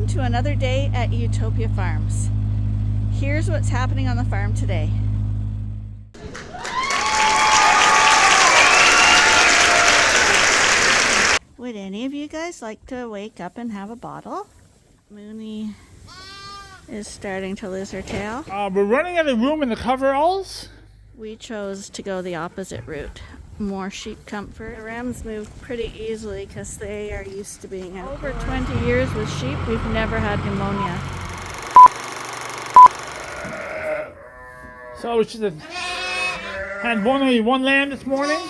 Welcome to another day at Ewetopia Farms. Here's what's happening on the farm today. Would any of you guys like to wake up and have a bottle? Mooney is starting to lose her tail. We're running out of room in the coveralls. We chose to go the opposite route. More sheep comfort. The rams move pretty easily because they are used to being out. Over 20 years with sheep, we've never had pneumonia. So we should have had only one lamb this morning.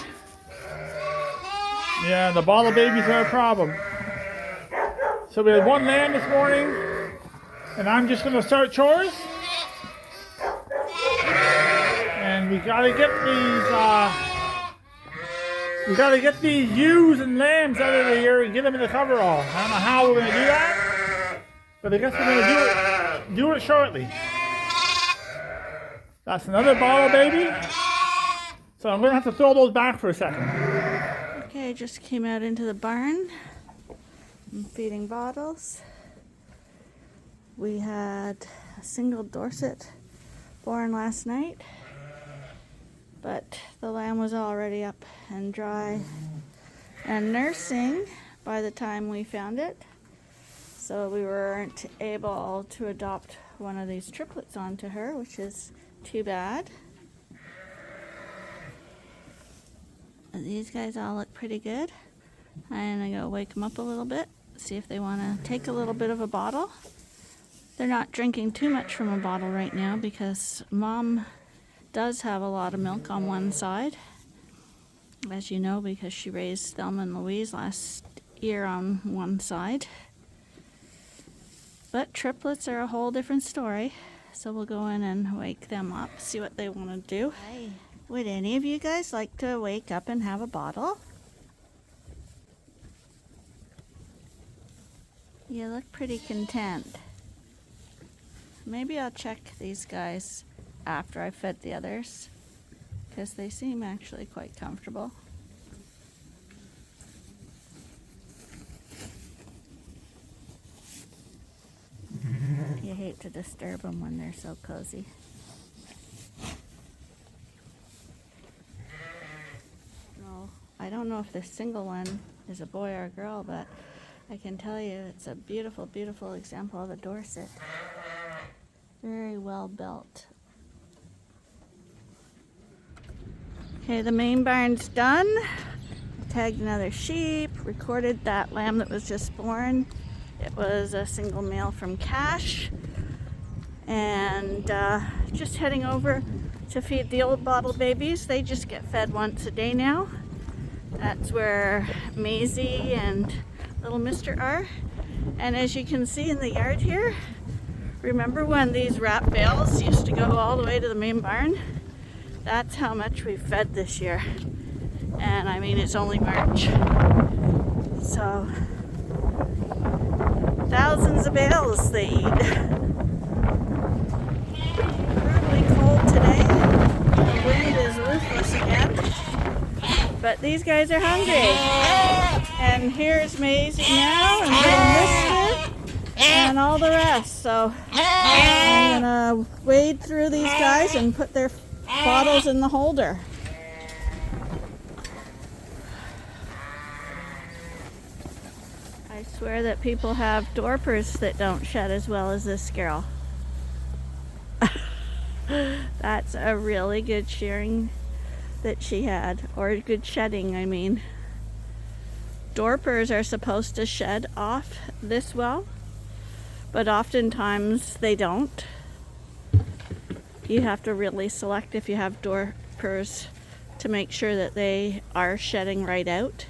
Yeah, the bottle babies are a problem. So we had one lamb this morning, and I'm just going to start chores. And we got to get these ewes and lambs out of here and get them in the coverall. I don't know how we're going to do that, but I guess we're going to do it shortly. That's another bottle baby. So I'm going to have to throw those back for a second. Okay, just came out into the barn. I'm feeding bottles. We had a single Dorset born last night, but the lamb was already up and dry and nursing by the time we found it. So we weren't able to adopt one of these triplets onto her, which is too bad. These guys all look pretty good. I'm gonna go wake them up a little bit, see if they want to take a little bit of a bottle. They're not drinking too much from a bottle right now because Mom does have a lot of milk on one side, as you know, because she raised Thelma and Louise last year on one side. But triplets are a whole different story, so we'll go in and wake them up, see what they want to do. Hi. Would any of you guys like to wake up and have a bottle? You look pretty content. Maybe I'll check these guys after I fed the others, because they seem actually quite comfortable. You hate to disturb them when they're so cozy. No, I don't know if this single one is a boy or a girl, but I can tell you it's a beautiful, beautiful example of a Dorset. Very well built. Okay, the main barn's done. Tagged another sheep, recorded that lamb that was just born. It was a single male from Cash. And just heading over to feed the old bottle babies. They just get fed once a day now. That's where Maisie and little Mister are. And as you can see in the yard here, remember when these wrap bales used to go all the way to the main barn? That's how much we've fed this year. And I mean, it's only March. So, thousands of bales they eat. Brutally cold today. The wind is ruthless again. But these guys are hungry. And here's Maisie now, and little Mister, and all the rest. So I'm gonna wade through these guys and put their bottles in the holder. I swear that people have Dorpers that don't shed as well as this girl. That's a really good shearing that she had, or good shedding, I mean. Dorpers are supposed to shed off this well, but oftentimes they don't. You have to really select if you have Dorpers to make sure that they are shedding right out.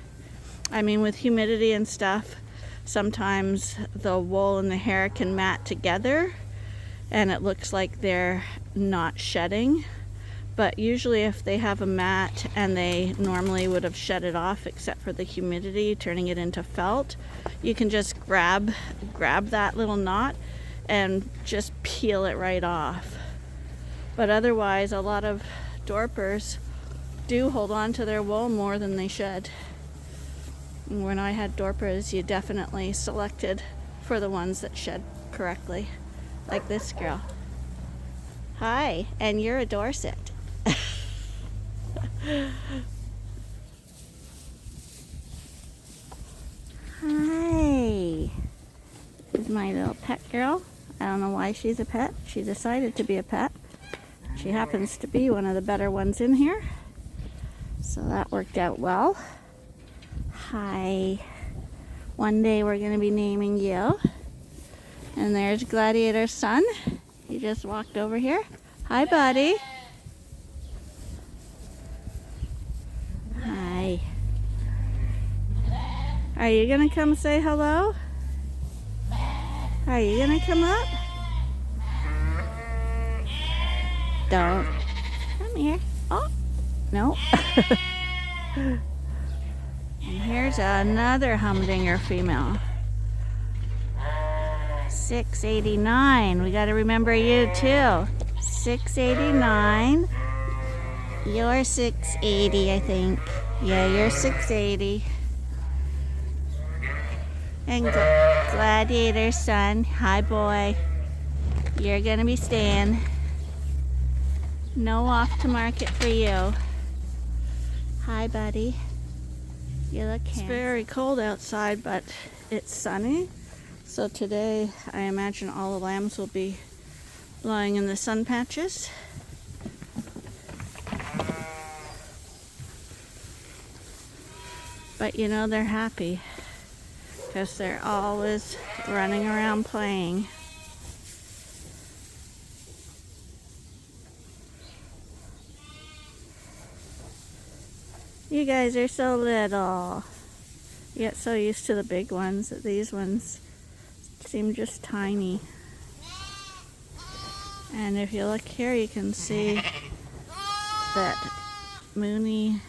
I mean, with humidity and stuff, sometimes the wool and the hair can mat together and it looks like they're not shedding. But usually if they have a mat and they normally would have shed it off except for the humidity, turning it into felt, you can just grab that little knot and just peel it right off. But otherwise, a lot of Dorpers do hold on to their wool more than they should. When I had Dorpers, you definitely selected for the ones that shed correctly, like this girl. Hi, and you're a Dorset. Hi. This is my little pet girl. I don't know why she's a pet. She decided to be a pet. She happens to be one of the better ones in here. So that worked out well. Hi. One day we're going to be naming you. And there's Gladiator's son. He just walked over here. Hi, buddy. Hi. Are you going to come say hello? Are you going to come up? Don't. Come here. Oh, no. And here's another humdinger female. 689. We got to remember you too. 689. You're 680, I think. Yeah, you're 680. And Gladiator's son. Hi, boy. You're going to be staying. No off to market for you. Hi, buddy. You look handsome. It's very cold outside, but it's sunny. So today, I imagine all the lambs will be lying in the sun patches. But you know, they're happy because they're always running around playing. You guys are so little. You get so used to the big ones that these ones seem just tiny. And if you look here, you can see that Mooney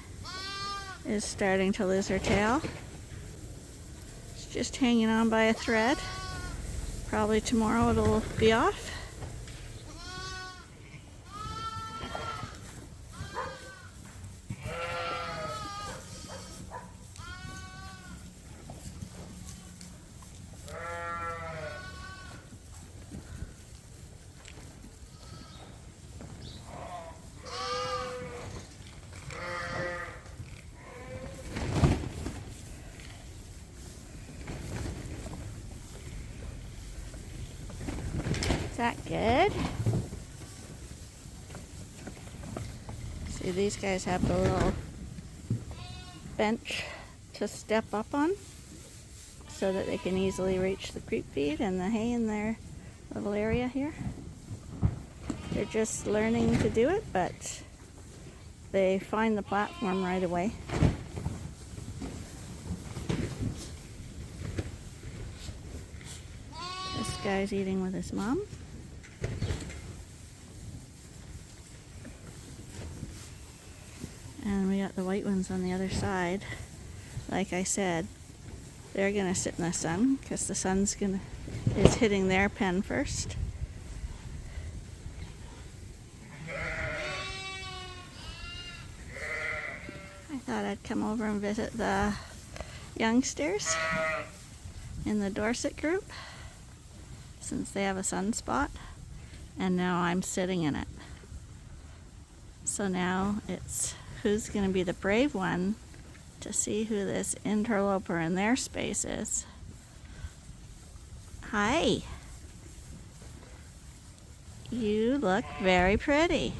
is starting to lose her tail. It's just hanging on by a thread. Probably tomorrow it'll be off. Is that good? See, these guys have the little bench to step up on so that they can easily reach the creep feed and the hay in their little area here. They're just learning to do it, but they find the platform right away. This guy's eating with his mom. And we got the white ones on the other side. Like I said, they're gonna sit in the sun because the sun's is hitting their pen first. I thought I'd come over and visit the youngsters in the Dorset group since they have a sunspot, and now I'm sitting in it. So now it's who's going to be the brave one to see who this interloper in their space is. Hi. You look very pretty.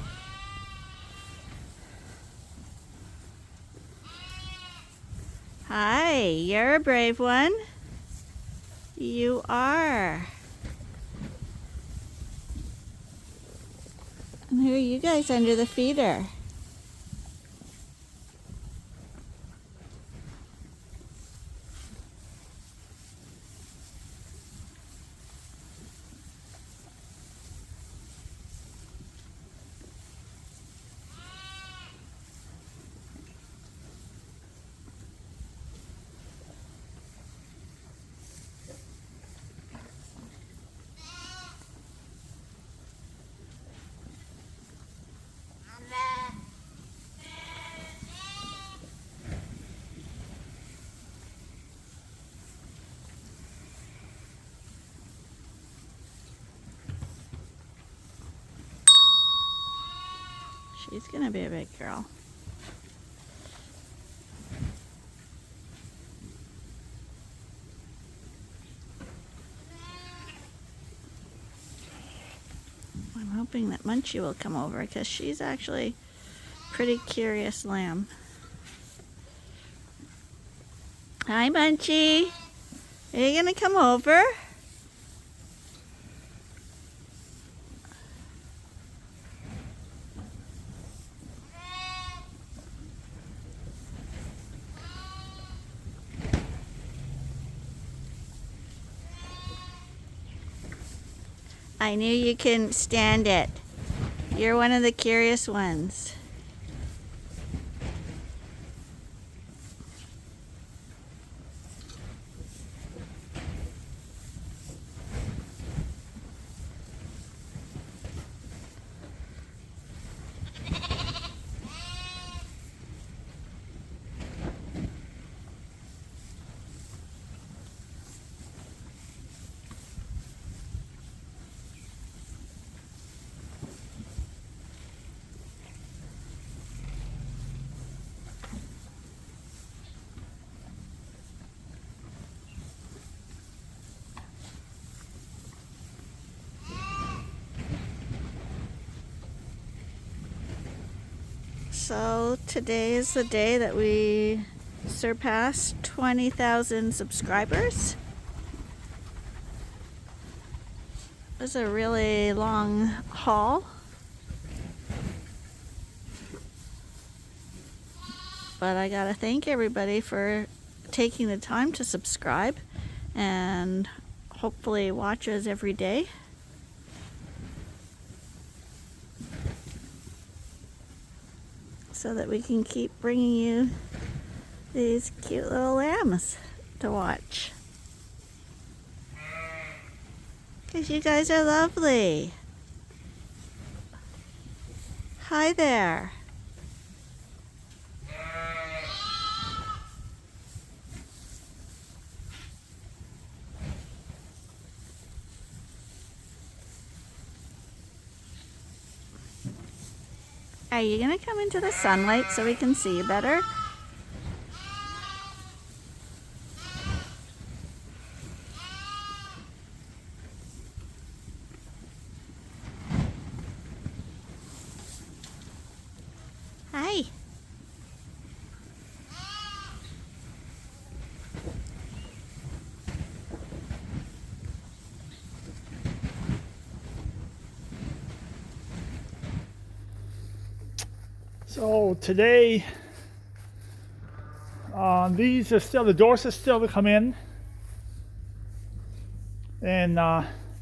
Hi, you're a brave one. You are. And who are you guys under the feeder? She's gonna be a big girl. I'm hoping that Munchie will come over because she's actually a pretty curious lamb. Hi, Munchie. Are you gonna come over? I knew you couldn't stand it. You're one of the curious ones. So today is the day that we surpassed 20,000 subscribers. It was a really long haul. But I gotta thank everybody for taking the time to subscribe and hopefully watch us every day. So that we can keep bringing you these cute little lambs to watch. Because you guys are lovely. Hi there. Are you going to come into the sunlight so we can see you better? Hi. So today, these are still, the doors are still to come in. And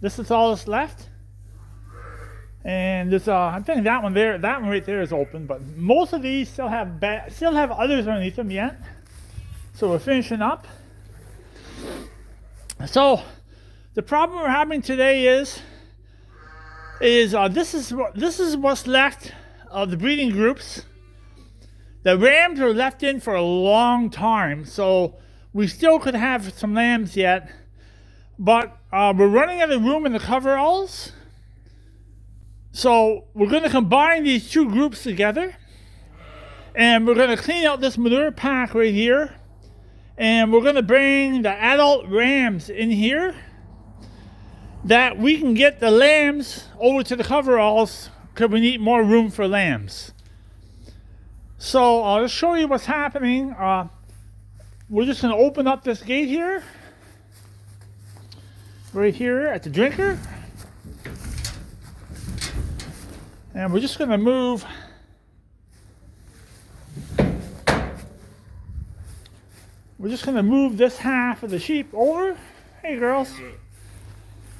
this is all that's left. And there's, I think that one right there is open, but most of these still have others underneath them yet. So we're finishing up. So the problem we're having today is this is what's left of the breeding groups. The rams were left in for a long time, so we still could have some lambs yet, but we're running out of room in the coveralls. So we're going to combine these two groups together, and we're going to clean out this manure pack right here, and we're going to bring the adult rams in here that we can get the lambs over to the coveralls because we need more room for lambs. So I'll just show you what's happening. We're just going to open up this gate here, right here at the drinker. And we're just going to move this half of the sheep over. Hey girls,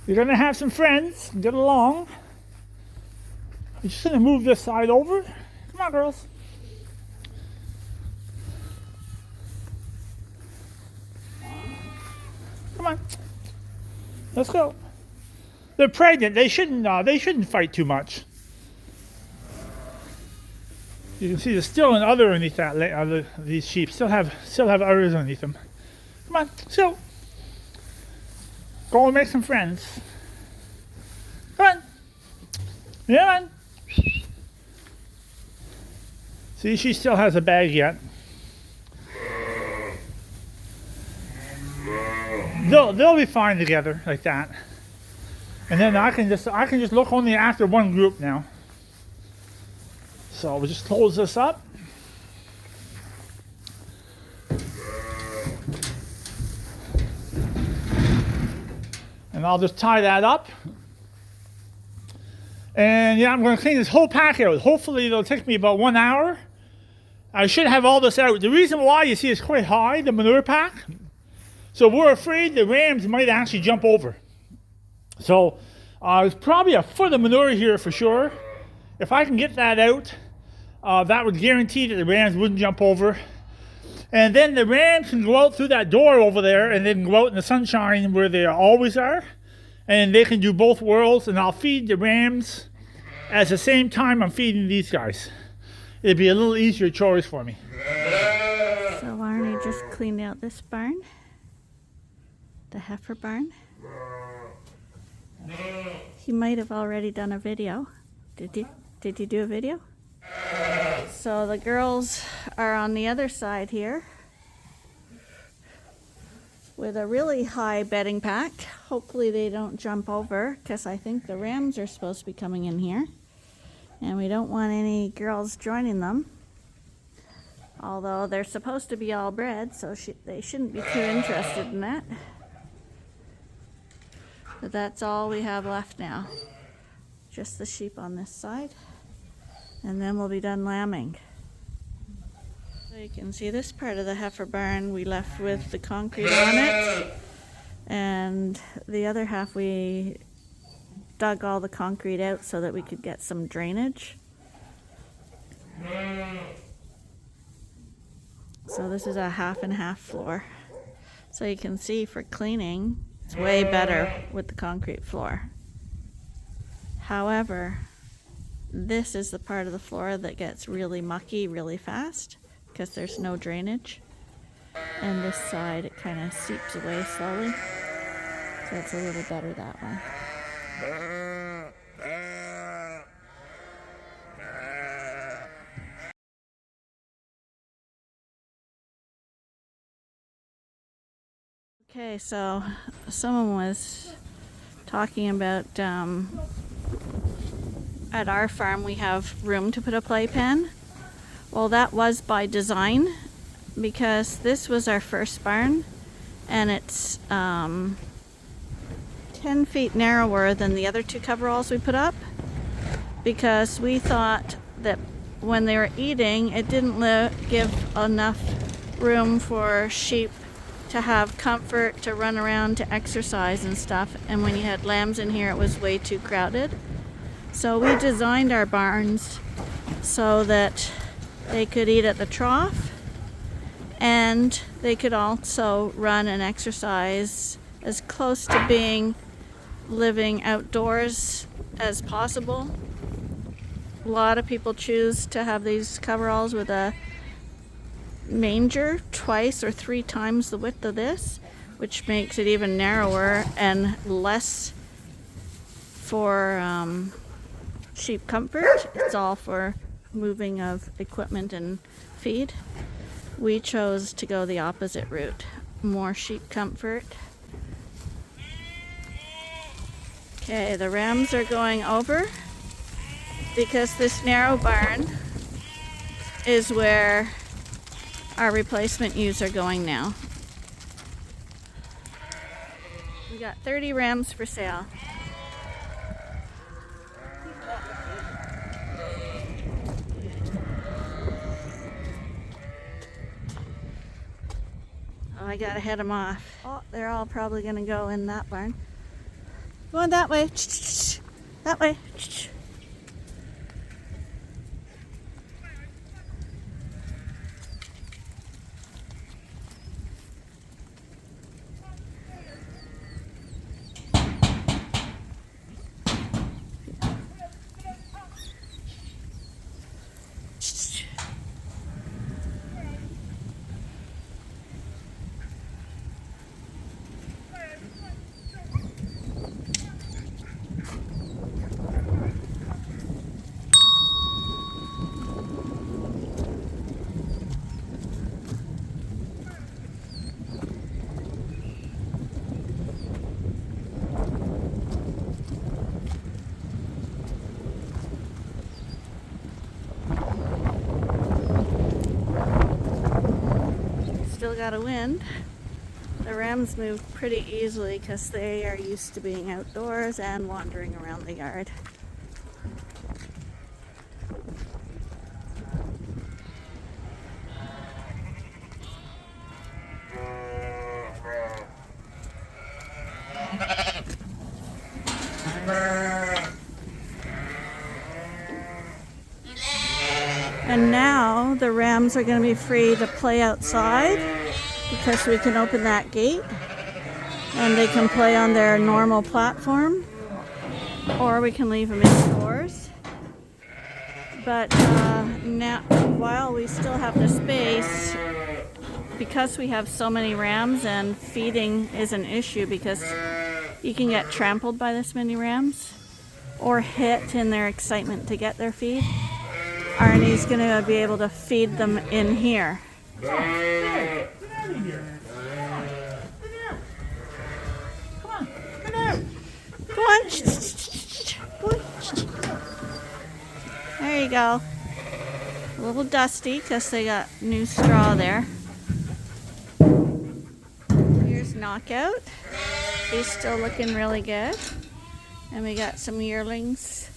you're going to have some friends, get along. We're just going to move this side over. Come on girls. Come on. Let's go. They're pregnant. They shouldn't fight too much. You can see there's still an udder underneath these sheep. Still have udders underneath them. Come on, so go and make some friends. Come on. Come on. See, she still has a bag yet. They'll be fine together like that. And then I can just look only after one group now. So we'll just close this up. And I'll just tie that up. And yeah, I'm going to clean this whole pack out. Hopefully it'll take me about 1 hour. I should have all this out. The reason why, you see, it's quite high, the manure pack. So we're afraid the rams might actually jump over. So there's probably a foot of manure here for sure. If I can get that out, that would guarantee that the rams wouldn't jump over. And then the rams can go out through that door over there and then go out in the sunshine where they always are. And they can do both worlds, and I'll feed the rams at the same time I'm feeding these guys. It'd be a little easier chores for me. So Arnie just cleaned out this barn. The heifer barn. He might have already done a video. Did you do a video? So the girls are on the other side here with a really high bedding pack. Hopefully they don't jump over, because I think the rams are supposed to be coming in here. And we don't want any girls joining them. Although they're supposed to be all bred, so they shouldn't be too interested in that. But that's all we have left now. Just the sheep on this side. And then we'll be done lambing. So you can see this part of the heifer barn we left with the concrete on it. And the other half we dug all the concrete out so that we could get some drainage. So this is a half and half floor. So you can see for cleaning, it's way better with the concrete floor. However, this is the part of the floor that gets really mucky really fast because there's no drainage. And this side, it kind of seeps away slowly. So it's a little better that way. Okay, so someone was talking about at our farm we have room to put a playpen. Well, that was by design because this was our first barn and it's 10 feet narrower than the other two coveralls we put up because we thought that when they were eating it didn't give enough room for sheep to have comfort, to run around, to exercise and stuff. And when you had lambs in here, it was way too crowded. So we designed our barns so that they could eat at the trough and they could also run and exercise as close to being living outdoors as possible. A lot of people choose to have these coveralls with a manger twice or 3 times the width of this, which makes it even narrower and less for sheep comfort. It's all for moving of equipment and feed. We chose to go the opposite route, more sheep comfort. Okay, the rams are going over because this narrow barn is where our replacement ewes are going now. We got 30 rams for sale. Oh, I gotta head them off. Oh, they're all probably gonna go in that barn. Going that way. That way. got a wind, the rams move pretty easily because they are used to being outdoors and wandering around the yard. And now the rams are going to be free to play outside because we can open that gate and they can play on their normal platform, or we can leave them indoors. But now, while we still have the space, because we have so many rams and feeding is an issue because you can get trampled by this many rams or hit in their excitement to get their feed. Arnie's going to be able to feed them in here. Get out of here. Come on. Come out. Go on. Go on. There you go. A little dusty because they got new straw there. Here's Knockout. He's still looking really good. And we got some yearlings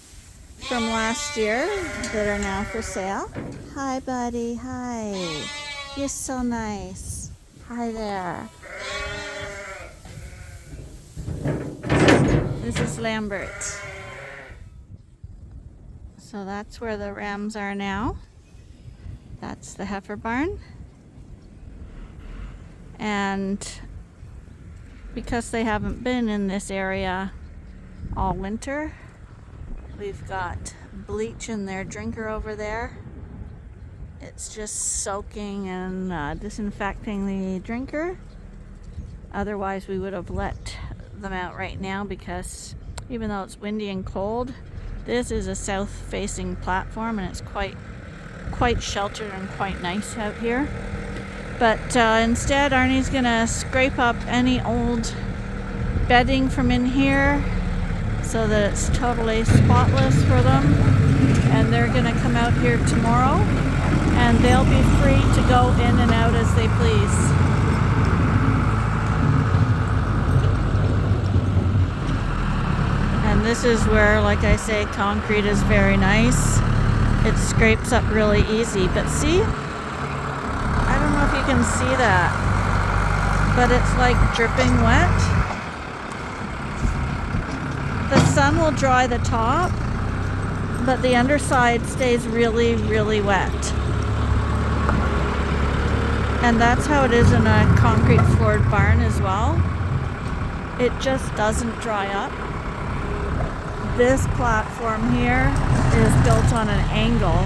from last year that are now for sale. Hi, buddy. Hi. You're so nice. Hi there. This is Lambert. So that's where the rams are now. That's the heifer barn. And because they haven't been in this area all winter, we've got bleach in their drinker over there. It's just soaking and disinfecting the drinker. Otherwise, we would have let them out right now because even though it's windy and cold, this is a south-facing platform and it's quite sheltered and quite nice out here. But instead, Arnie's gonna scrape up any old bedding from in here so that it's totally spotless for them, and they're going to come out here tomorrow and they'll be free to go in and out as they please. And this is where, like I say, concrete is very nice. It scrapes up really easy, but see, I don't know if you can see that, but it's like dripping wet. The sun will dry the top, but the underside stays really, really wet. And that's how it is in a concrete floored barn as well. It just doesn't dry up. This platform here is built on an angle,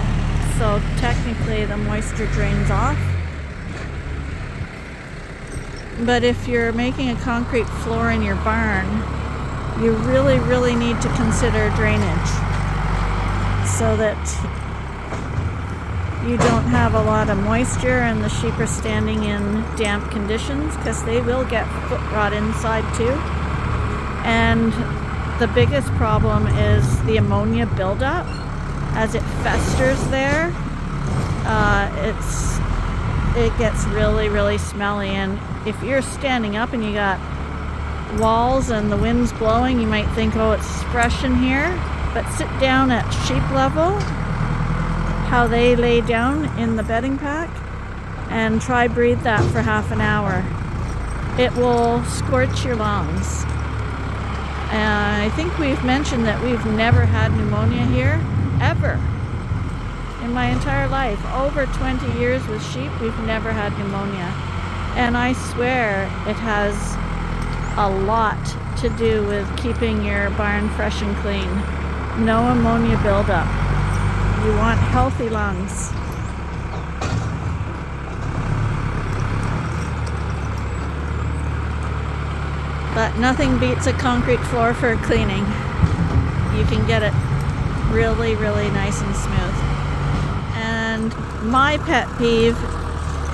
so technically the moisture drains off. But if you're making a concrete floor in your barn, you really, really need to consider drainage so that you don't have a lot of moisture and the sheep are standing in damp conditions, because they will get foot rot inside too. And the biggest problem is the ammonia buildup. As it festers there, it gets really, really smelly. And if you're standing up and you got walls and the wind's blowing, you might think, oh, it's fresh in here. But sit down at sheep level, how they lay down in the bedding pack, and try breathe that for half an hour. It will scorch your lungs. I think we've mentioned that we've never had pneumonia here, ever. In my entire life, over 20 years with sheep, we've never had pneumonia. And I swear it has a lot to do with keeping your barn fresh and clean. No ammonia buildup. You want healthy lungs. But nothing beats a concrete floor for cleaning. You can get it really, really nice and smooth. And my pet peeve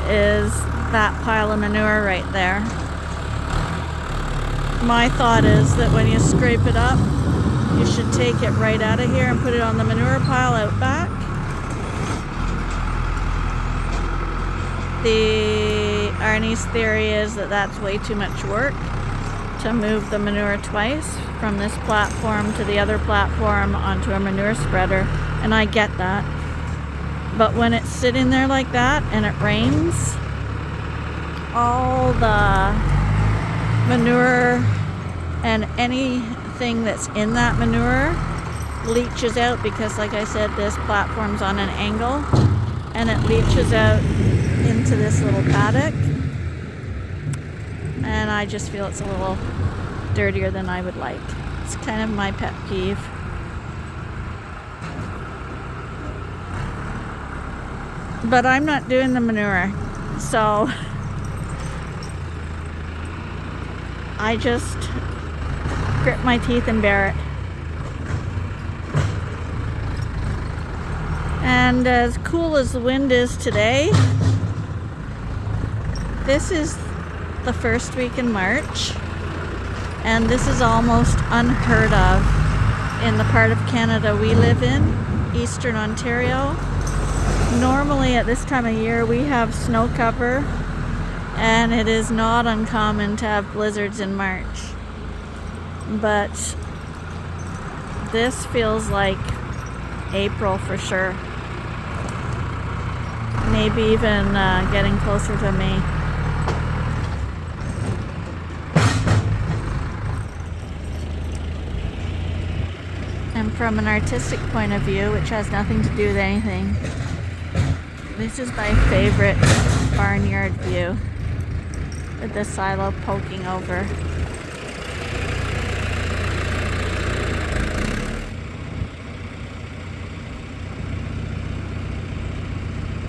is that pile of manure right there. My thought is that when you scrape it up, you should take it right out of here and put it on the manure pile out back. Arnie's theory is that that's way too much work to move the manure twice from this platform to the other platform onto a manure spreader, and I get that. But when it's sitting there like that and it rains, all the manure and anything that's in that manure leaches out, because like I said, this platform's on an angle and it leaches out into this little paddock, and I just feel it's a little dirtier than I would like. It's kind of my pet peeve. But I'm not doing the manure, so I just grit my teeth and bear it. And as cool as the wind is today, this is the first week in March, and this is almost unheard of in the part of Canada we live in, Eastern Ontario. Normally at this time of year we have snow cover, and it is not uncommon to have blizzards in March. But this feels like April for sure. Maybe even getting closer to May. And from an artistic point of view, which has nothing to do with anything, this is my favorite barnyard view, with the silo poking over.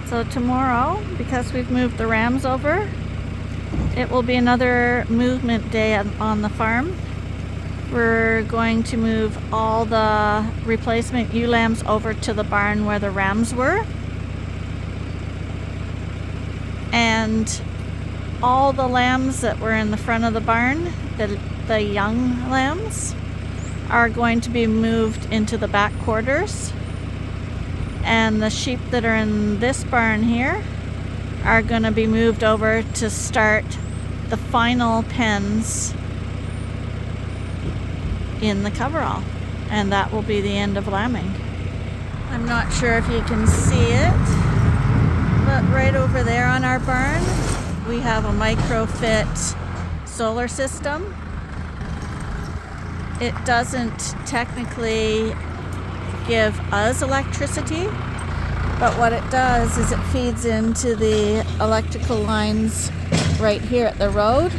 So tomorrow, because we've moved the rams over, it will be another movement day on the farm. We're going to move all the replacement ewe lambs over to the barn where the rams were. And all the lambs that were in the front of the barn, the young lambs, are going to be moved into the back quarters. And the sheep that are in this barn here are going to be moved over to start the final pens in the coverall. And that will be the end of lambing. I'm not sure if you can see it, but right over there on our barn, we have a microfit solar system. It doesn't technically give us electricity, but what it does is it feeds into the electrical lines right here at the road,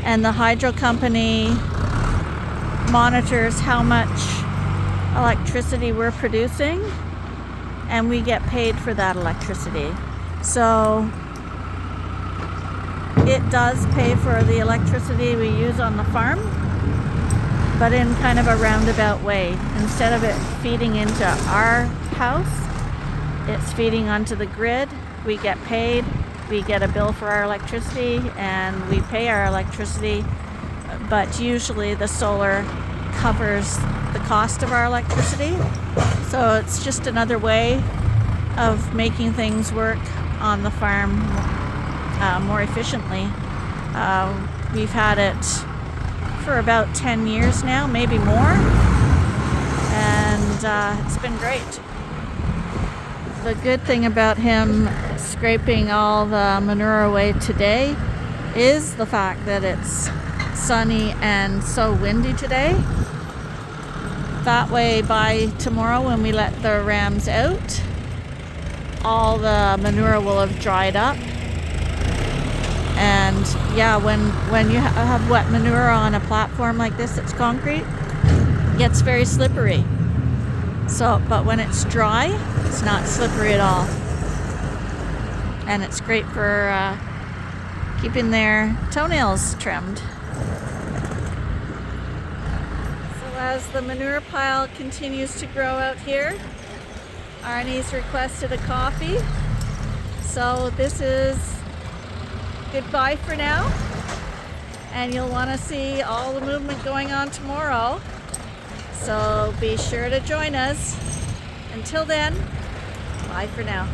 and the hydro company monitors how much electricity we're producing, and we get paid for that electricity. So it does pay for the electricity we use on the farm, but in kind of a roundabout way. Instead of it feeding into our house, it's feeding onto the grid. We get paid, we get a bill for our electricity, and we pay our electricity, but usually the solar covers the cost of our electricity. So it's just another way of making things work on the farm more efficiently. We've had it for about 10 years now, maybe more, and it's been great. The good thing about him scraping all the manure away today is the fact that it's sunny and so windy today. That way by tomorrow when we let the rams out, all the manure will have dried up. And yeah, when you have wet manure on a platform like this that's concrete, it gets very slippery. So, but when it's dry, it's not slippery at all. And it's great for keeping their toenails trimmed. So as the manure pile continues to grow out here, Arnie's requested a coffee. So this is goodbye for now, and you'll want to see all the movement going on tomorrow, so be sure to join us. Until then, bye for now.